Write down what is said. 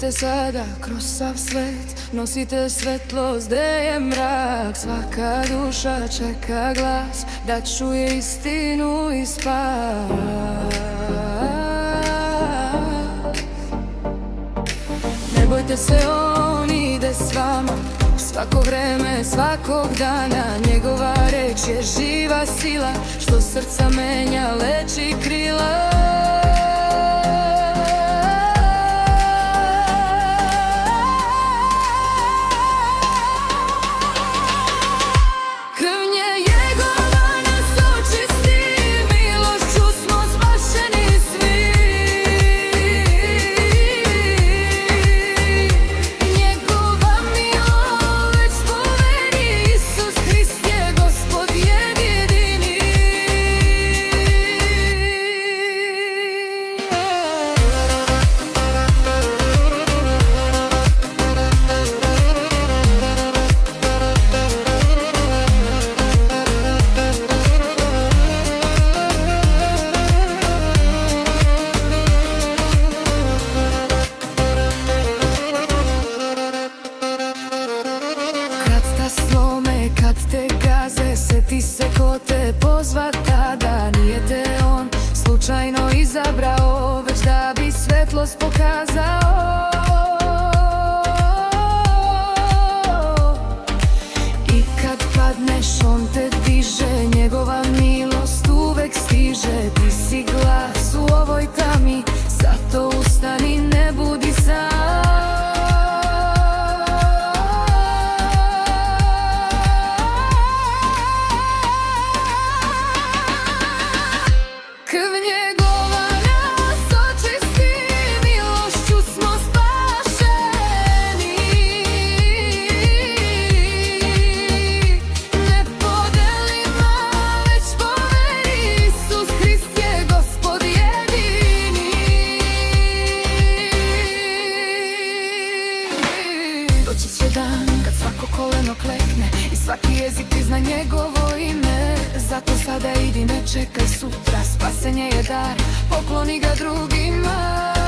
Idite sada kroz sav svet, nosite svetlost gde je mrak. Svaka duša čeka glas da čuje istinu i spas. Ne bojte se, on ide s vama svako vreme, svakog dana. Njegova reč je živa sila, što srca menja, leči krila. Kad te gaze, sjeti se ko te pozva tada. Nije te on slučajno izabrao, već da bi svetlost pokazao. I kad padneš, on te diže, njegova milost uvek stiže. Ti si glas u ovoj tami, zato ustani, ne budi sam. Doći će dan kad svako koleno klekne i svaki jezik prizna njegovo ime. Zato sada idi, ne čekaj sutra, spasenje je dar, pokloni ga drugima.